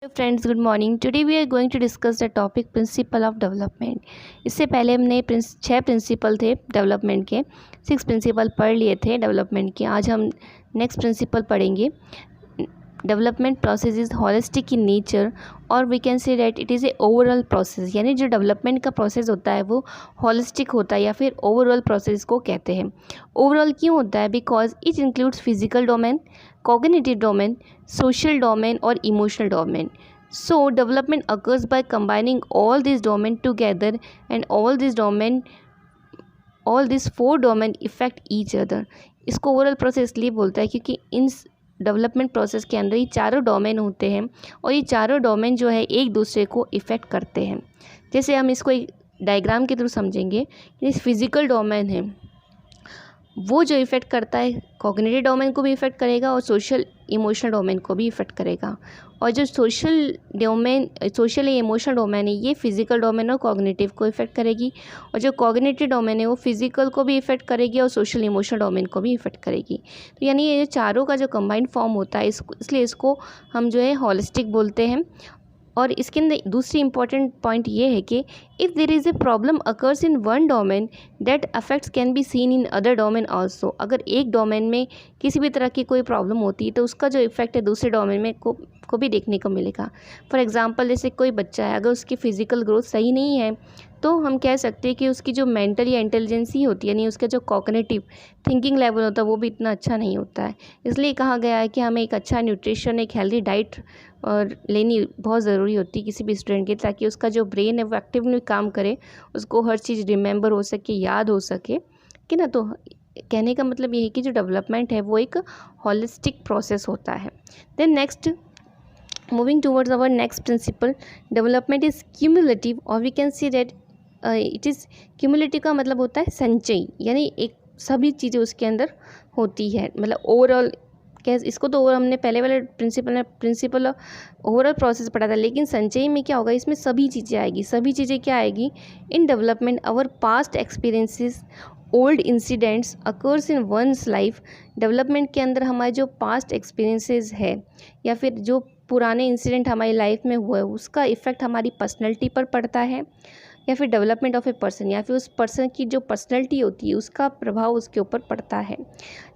Hello friends, good morning. Today we are going to discuss the topic principle of development. इससे पहले हमने 6 principal थे development के, 6 principal पढ़ लिए थे डेवलपमेंट के. आज हम नेक्स्ट प्रिंसिपल पढ़ेंगे. Development process is holistic in nature और we can say that it is a overall process. यानी जो डेवलपमेंट का प्रोसेस होता है वो हॉलिस्टिक होता है या फिर ओवरऑल प्रोसेस को कहते हैं. ओवरऑल क्यों होता है? Because it includes physical domain, cognitive domain, social domain or emotional domain. So development occurs by combining all these domain together and all these 4 domain affect each other. इसको overall process इसलिए बोलता है क्योंकि in development process के अंदर ये चारों domain होते हैं और ये चारों डोमेन जो है एक दूसरे को इफ़ेक्ट करते हैं. जैसे हम इसको एक डायग्राम के थ्रू समझेंगे. ये फिजिकल डोमेन है, वो जो इफ़ेक्ट करता है कॉग्निटिव डोमेन को भी इफ़ेक्ट करेगा और सोशल इमोशनल डोमेन को भी इफ़ेक्ट करेगा. और जो सोशल या इमोशनल डोमेन है ये फिजिकल डोमेन और कॉग्निटिव को इफ़ेक्ट करेगी, और जो कॉग्निटिव डोमेन है वो फिजिकल को भी इफ़ेक्ट करेगी और सोशल इमोशनल डोमेन को भी इफ़ेक्ट करेगी. तो यानी ये चारों का जो कंबाइंड फॉर्म होता है इसलिए इसको हम जो है हॉलिस्टिक बोलते हैं. और इसके अंदर दूसरी इंपॉर्टेंट पॉइंट ये है कि if there is a problem occurs in one domain that affects can be seen in other domain also. अगर एक डोमेन में किसी भी तरह की कोई प्रॉब्लम होती है तो उसका जो इफेक्ट है दूसरे डोमेन में को भी देखने को मिलेगा. फॉर एग्जांपल जैसे कोई बच्चा है, अगर उसकी फ़िज़िकल ग्रोथ सही नहीं है तो हम कह सकते हैं कि उसकी जो मेंटल या इंटेलिजेंसी होती है, यानी उसका जो कॉग्निटिव थिंकिंग लेवल होता है वो भी इतना अच्छा नहीं होता है. इसलिए कहा गया है कि हमें एक अच्छा न्यूट्रिशन, एक हेल्दी डाइट और लेनी बहुत ज़रूरी होती है किसी भी स्टूडेंट के, ताकि उसका जो ब्रेन है वो एक्टिवली काम करे, उसको हर चीज़ रिमेंबर हो सके, याद हो सके कि ना. तो कहने का मतलब ये है कि जो डेवलपमेंट है वो एक हॉलिस्टिक प्रोसेस होता है. Then next, moving towards our next principle, development is cumulative और we can see that it is cumulative का मतलब होता है संचयी, यानी एक सभी चीज़ें उसके अंदर होती है. मतलब ओवरऑल कैसे, इसको तो हमने पहले वाले प्रिंसिपल ओवरऑल प्रोसेस पढ़ा था, लेकिन संचयी में क्या होगा, इसमें सभी चीज़ें आएगी. सभी चीज़ें क्या आएगी? In development our past experiences, old incidents occurs in one's life. Development के अंदर हमारे जो पास्ट एक्सपीरियंसेस है या फिर जो पुराने इंसिडेंट हमारी लाइफ में हुए उसका इफ़ेक्ट हमारी पर्सनैलिटी पर पड़ता है, या फिर डेवलपमेंट ऑफ ए पर्सन, या फिर उस पर्सन की जो पर्सनैलिटी होती है उसका प्रभाव उसके ऊपर पड़ता है.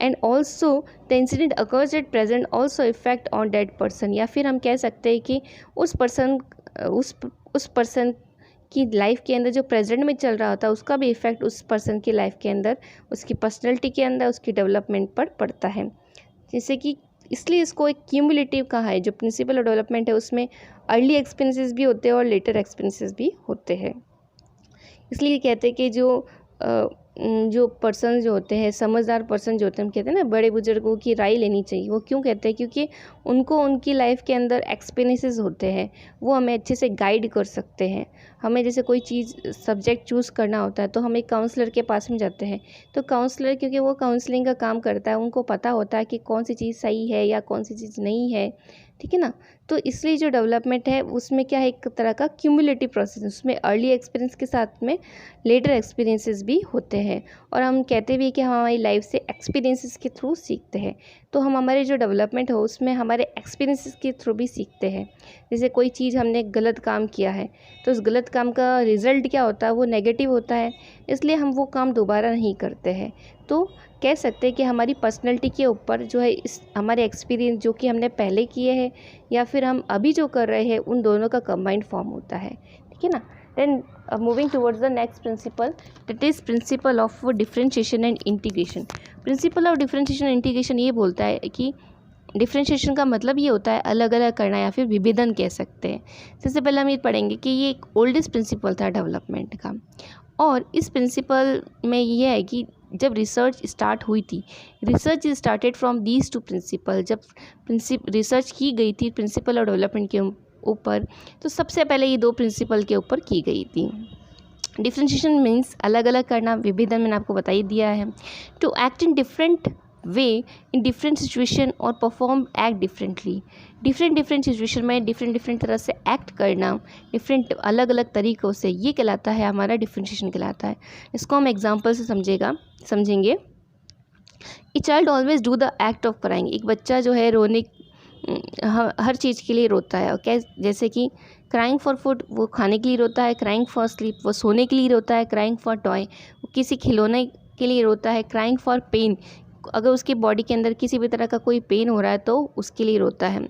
And also the incident occurs at present also effect on that person. या फिर हम कह सकते हैं कि उस पर्सन की लाइफ के अंदर जो प्रेजेंट में चल रहा होता है उसका भी इफ़ेक्ट उस पर्सन की लाइफ के अंदर, उसकी पर्सनैलिटी के अंदर, उसकी डेवलपमेंट पर पड़ता है. जैसे कि इसलिए इसको एक क्यूमुलेटिव कहा है. जो प्रिंसिपल ऑफ डेवलपमेंट है उसमें अर्ली एक्सपीरियंसेस भी होते हैं और लेटर एक्सपीरियंसेस भी होते हैं. इसलिए कहते हैं कि जो पर्सन जो होते हैं, समझदार पर्सन जो होते हैं, हम कहते हैं ना बड़े बुजुर्गों की राय लेनी चाहिए. वो क्यों कहते हैं? क्योंकि उनको उनकी लाइफ के अंदर एक्सपीरियंसेस होते हैं, वो हमें अच्छे से गाइड कर सकते हैं. हमें जैसे कोई चीज़ सब्जेक्ट चूज़ करना होता है तो हम एक काउंसलर के पास में जाते हैं. तो काउंसलर क्योंकि वो काउंसलिंग का काम करता है, उनको पता होता है कि कौन सी चीज़ सही है या कौन सी चीज़ नहीं है, ठीक है ना. तो इसलिए जो डेवलपमेंट है उसमें क्या है, एक तरह का क्यूमुलेटिव प्रोसेस, उसमें अर्ली एक्सपीरियंस के साथ में लेटर एक्सपीरियंसेस भी होते हैं. और हम कहते भी कि हम हमारी लाइफ से एक्सपीरियंसेस के थ्रू सीखते हैं. तो हम हमारे जो डेवलपमेंट हो उसमें हमारे एक्सपीरियंसेस के थ्रू भी सीखते हैं. जैसे कोई चीज़ हमने गलत काम किया है तो उस गलत काम का रिज़ल्ट क्या होता है, वो नेगेटिव होता है, इसलिए हम वो काम दोबारा नहीं करते हैं. तो कह सकते हैं कि हमारी पर्सनैलिटी के ऊपर जो है इस हमारे एक्सपीरियंस जो कि हमने पहले किए हैं या फिर हम अभी जो कर रहे हैं उन दोनों का कंबाइंड फॉर्म होता है, ठीक है ना. Then moving towards the next principle, that is principle of differentiation and integration. Principle of differentiation and integration ये बोलता है कि डिफरेंशिएशन का मतलब ये होता है अलग अलग करना या फिर विभेदन कह सकते हैं. सबसे पहले हम ये पढ़ेंगे कि ये एक ओल्डेस्ट प्रिंसिपल था डेवलपमेंट का. और इस प्रिंसिपल में ये है कि जब रिसर्च स्टार्ट हुई थी, research is started from these two principle. जब रिसर्च की गई थी प्रिंसिपल और डेवलपमेंट के ऊपर तो सबसे पहले ये 2 प्रिंसिपल के ऊपर की गई थी. डिफरेंशिएशन मीन्स अलग अलग करना, विभेदन मैंने आपको बता ही दिया है. To act in different way in different situation और perform act differently. Different situation में डिफरेंट तरह से एक्ट करना, डिफरेंट अलग अलग तरीक़ों से, ये कहलाता है हमारा डिफरेंशिएशन कहलाता है. इसको हम एग्जांपल से समझेंगे. A child always do the act of crying. एक बच्चा जो है हर चीज़ के लिए रोता है। और क्या, जैसे कि क्राइंग फॉर फूड वो खाने के लिए रोता है, क्राइंग फॉर स्लीप वो सोने के लिए रोता है, क्राइंग फॉर टॉय वो किसी खिलौने के लिए रोता है, क्राइंग फॉर पेन अगर उसकी बॉडी के अंदर किसी भी तरह का कोई पेन हो रहा है तो उसके लिए रोता है।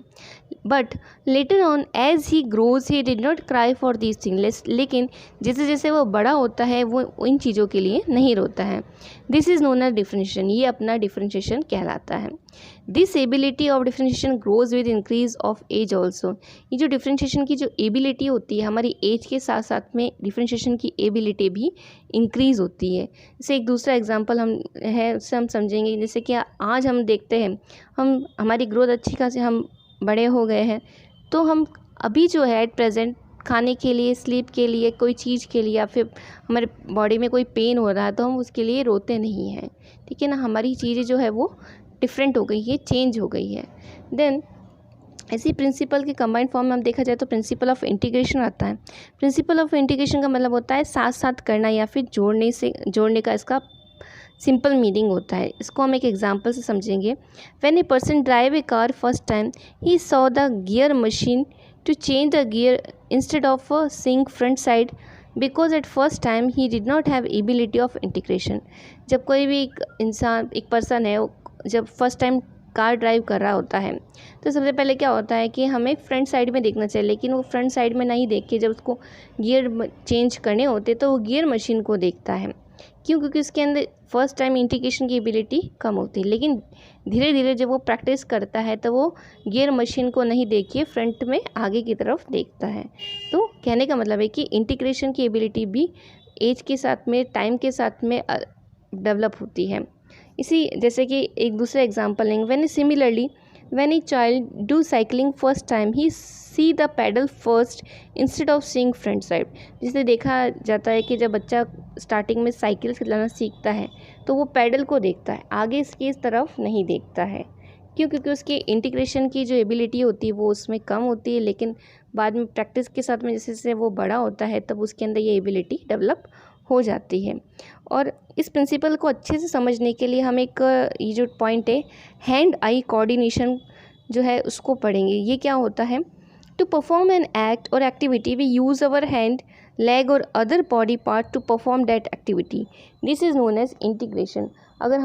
But later on age he grows he did not cry for these things, लेकिन जैसे जैसे वो बड़ा होता है वो इन चीज़ों के लिए नहीं रोता है। This is known as differentiation, ये अपना डिफ्रेंशिएशन कहलाता है। This ability of differentiation grows with increase of age also, ये जो डिफ्रेंशिएशन की जो एबिलिटी होती है हमारी एज के साथ साथ में डिफ्रेंशिएशन की एबिलिटी भी इंक्रीज़ होती है। जैसे एक दूसरा एग्जांपल उससे हम समझेंगे, जैसे कि आज हम देखते हैं हमारी ग्रोथ अच्छी खासी हम बड़े हो गए हैं, तो हम अभी जो है एट प्रेजेंट खाने के लिए, स्लीप के लिए, कोई चीज़ के लिए या फिर हमारे बॉडी में कोई पेन हो रहा है तो हम उसके लिए रोते नहीं हैं, ठीक है ना। हमारी चीज़ें जो है वो डिफरेंट हो गई है, चेंज हो गई है। देन ऐसी प्रिंसिपल के कंबाइंड फॉर्म में हम देखा जाए तो प्रिंसिपल ऑफ इंटीग्रेशन आता है। प्रिंसिपल ऑफ इंटीग्रेशन का मतलब होता है साथ साथ करना या फिर जोड़ने का इसका सिंपल मीनिंग होता है। इसको हम एक एग्जांपल से समझेंगे। When a person drive a car first time he saw the gear machine to change the gear instead of seeing front side because at first time he did not have ability of integration. जब कोई भी एक person है जब first time car drive कर रहा होता है तो सबसे पहले क्या होता है कि हमें फ्रंट साइड में देखना चाहिए, लेकिन वो फ्रंट साइड में नहीं देख के जब उसको गियर चेंज करने होते तो वो गियर मशीन को देखता है। क्यों? क्योंकि उसके अंदर फर्स्ट टाइम इंटीग्रेशन की एबिलिटी कम होती है, लेकिन धीरे धीरे जब वो प्रैक्टिस करता है तो वो गियर मशीन को नहीं देखिए फ्रंट में आगे की तरफ देखता है। तो कहने का मतलब है कि इंटीग्रेशन की एबिलिटी भी एज के साथ में, टाइम के साथ में डेवलप होती है। इसी जैसे कि एक दूसरा एग्जांपल लेंगे। When a child do cycling first time he see the pedal first instead of seeing front side. जिसे देखा जाता है कि जब बच्चा स्टार्टिंग में साइकिल चलाना सीखता है तो वो पैडल को देखता है, आगे इसकी इस तरफ नहीं देखता है। क्यों? क्योंकि उसकी इंटीग्रेशन की जो एबिलिटी होती है वो उसमें कम होती है, लेकिन बाद में प्रैक्टिस के साथ में जैसे जैसे वो बड़ा होता है तब उसके अंदर ये एबिलिटी डेवलप हो जाती है। और इस प्रिंसिपल को अच्छे से समझने के लिए हम एक ये जो पॉइंट है हैंड आई कोऑर्डिनेशन जो है उसको पढ़ेंगे। ये क्या होता है? टू परफॉर्म एन एक्ट और activity we use our hand, leg और other body part to perform that activity, this is known as integration. अगर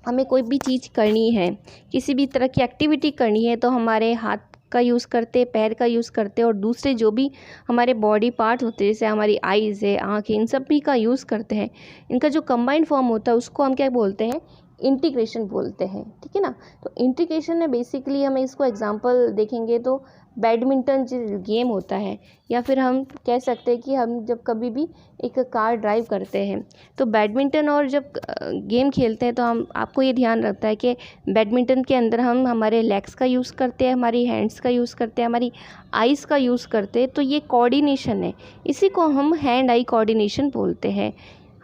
हमें कोई भी चीज़ करनी है, किसी भी तरह की एक्टिविटी करनी है तो हमारे हाथ का यूज़ करते, पैर का यूज़ करते और दूसरे जो भी हमारे बॉडी पार्ट होते हैं जैसे हमारी आइज़ है, आँखें, इन सब भी का यूज़ करते हैं। इनका जो कंबाइंड फॉर्म होता है उसको हम क्या बोलते हैं? इंटीग्रेशन बोलते हैं, ठीक है ना। तो इंटीग्रेशन में बेसिकली हमें इसको एग्जांपल देखेंगे तो बैडमिंटन जो गेम होता है, या फिर हम कह सकते हैं कि हम जब कभी भी एक कार ड्राइव करते हैं तो बैडमिंटन और जब गेम खेलते हैं तो आपको ये ध्यान रखता है कि बैडमिंटन के अंदर हम हमारे लेग्स का यूज़ करते हैं, हमारी हैंड्स का यूज़ करते हैं, हमारी आइज़ का यूज़ करते हैं। तो ये कोऑर्डिनेशन है, इसी को हम हैंड आई कोऑर्डिनेशन बोलते हैं।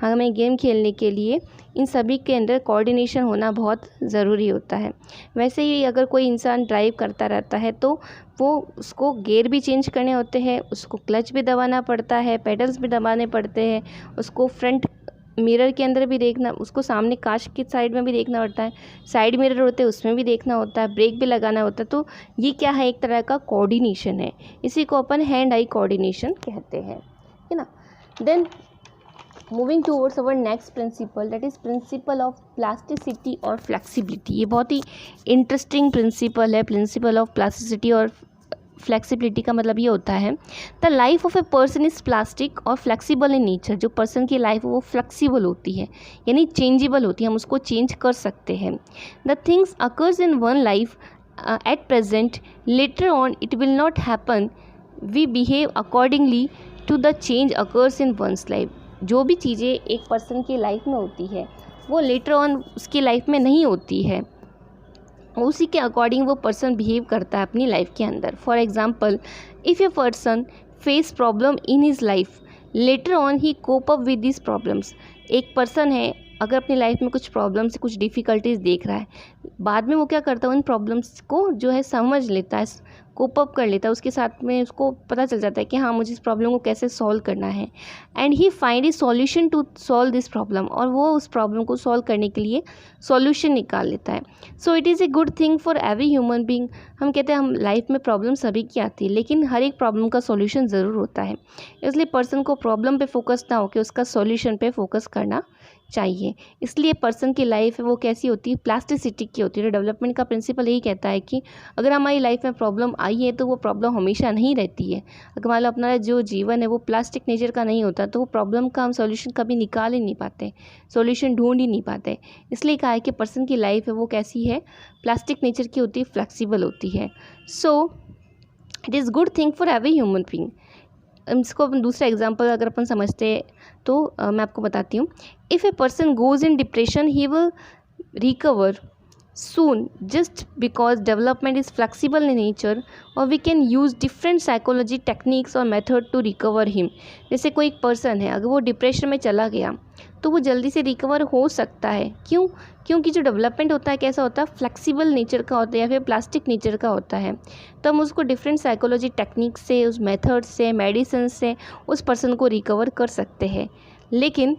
हमें गेम खेलने के लिए इन सभी के अंदर कोऑर्डिनेशन होना बहुत ज़रूरी होता है। वैसे ही अगर कोई इंसान ड्राइव करता रहता है तो वो उसको गियर भी चेंज करने होते हैं, उसको क्लच भी दबाना पड़ता है, पेडल्स भी दबाने पड़ते हैं, उसको फ्रंट मिरर के अंदर भी देखना, उसको सामने कांच की साइड में भी देखना पड़ता है, साइड मिरर होते हैं उसमें भी देखना होता है, ब्रेक भी लगाना होता है। तो ये क्या है? एक तरह का कोऑर्डिनेशन है, इसी को अपन हैंड आई कोऑर्डिनेशन कहते हैं, है ना। Then moving towards our next principle, that is principle of plasticity और फ्लेक्सिबिलिटी। ये बहुत ही इंटरेस्टिंग प्रिंसिपल है। प्रिंसिपल ऑफ प्लास्टिसिटी और फ्लेक्सिबिलिटी का मतलब ये होता है the life of a person is plastic और फ्लेक्सिबल इन नेचर। जो पर्सन की लाइफ है वो फ्लेक्सिबल होती है, यानी चेंजेबल होती है, हम उसको चेंज कर सकते हैं। The things occurs in one life at present, later on it will not happen, we behave accordingly to the change occurs in one's life. जो भी चीज़ें एक पर्सन की लाइफ में होती है वो लेटर ऑन उसकी लाइफ में नहीं होती है, उसी के अकॉर्डिंग वो पर्सन बिहेव करता है अपनी लाइफ के अंदर। For example, if a person face problem in his life, later on he cope up with this problems. एक पर्सन है अगर अपनी लाइफ में कुछ प्रॉब्लम्स कुछ डिफ़िकल्टीज देख रहा है, बाद में वो क्या करता है, उन प्रॉब्लम्स को जो है समझ लेता है, कोप अप कर लेता है, उसके साथ में उसको पता चल जाता है कि हाँ मुझे इस प्रॉब्लम को कैसे सॉल्व करना है, and he find a solution to solve this problem, और वो उस प्रॉब्लम को सॉल्व करने के लिए सॉल्यूशन निकाल लेता है. So it is a good thing for every human being. हम कहते हैं हम लाइफ में प्रॉब्लम सभी की आती है, लेकिन हर एक प्रॉब्लम का सॉल्यूशन ज़रूर होता है. इसलिए पर्सन को प्रॉब्लम पे फोकस ना होकर उसका सॉल्यूशन पे फोकस करना चाहिए. इसलिए पर्सन की लाइफ है वो कैसी होती है, प्लास्टिसिटी की होती है. डेवलपमेंट का प्रिंसिपल यही कहता है कि अगर हमारी लाइफ में प्रॉब्लम आई है तो वो प्रॉब्लम हमेशा नहीं रहती है. अगर मान लो अपना जो जीवन है वो प्लास्टिक नेचर का नहीं होता तो वो प्रॉब्लम का हम सॉल्यूशन कभी निकाल ही नहीं पाते, सॉल्यूशन ढूंढ ही नहीं पाते. इसलिए कहा है कि पर्सन की लाइफ है वो कैसी है, प्लास्टिक नेचर की होती है, फ्लेक्सिबल होती है. So it is good thing for every human being. इसको अपन दूसरा एग्जांपल अगर अपन समझते हैं तो मैं आपको बताती हूँ. If a person goes in depression he will recover soon just because development is flexible in nature, or we can use different psychology techniques or method to recover him. जैसे कोई एक पर्सन है, अगर वो डिप्रेशन में चला गया तो वो जल्दी से रिकवर हो सकता है. क्यों? क्योंकि जो डेवलपमेंट होता है कैसा होता है, फ्लेक्सिबल नेचर का होता है या फिर प्लास्टिक नेचर का होता है. तो हम उसको डिफरेंट साइकोलॉजी टेक्निक्स से, उस मेथड से, मेडिसिन से उस पर्सन को रिकवर कर सकते हैं. लेकिन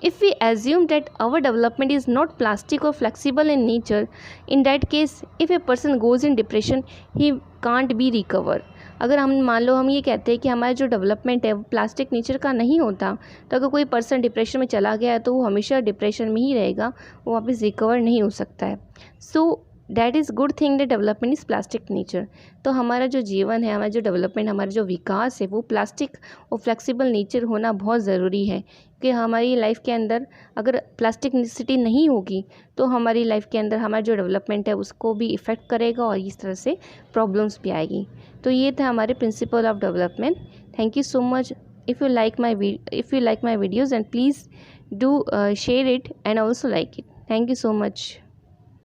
if we assume that our development is not plastic or flexible in nature, in that case if a person goes in depression he can't be recover. अगर हम मान लो हम ये कहते हैं कि हमारा जो डेवलपमेंट है वो प्लास्टिक नेचर का नहीं होता, तो अगर कोई पर्सन डिप्रेशन में चला गया है तो वो हमेशा डिप्रेशन में ही रहेगा, वो वापस रिकवर नहीं हो सकता है. So that is good thing that development is plastic nature. तो हमारा जो जीवन है, हमारा जो डेवलपमेंट, हमारा जो विकास है वो प्लास्टिक और फ्लेक्सिबल नेचर होना बहुत ज़रूरी है. कि हमारी लाइफ के अंदर अगर प्लास्टिकनिसिटी नहीं होगी तो हमारी लाइफ के अंदर हमारा जो डेवलपमेंट है उसको भी इफ़ेक्ट करेगा और इस तरह से प्रॉब्लम्स भी आएगी. तो ये था हमारे principle of development. Thank you so much. If you like my videos and please do share it and also like it. Thank you so much.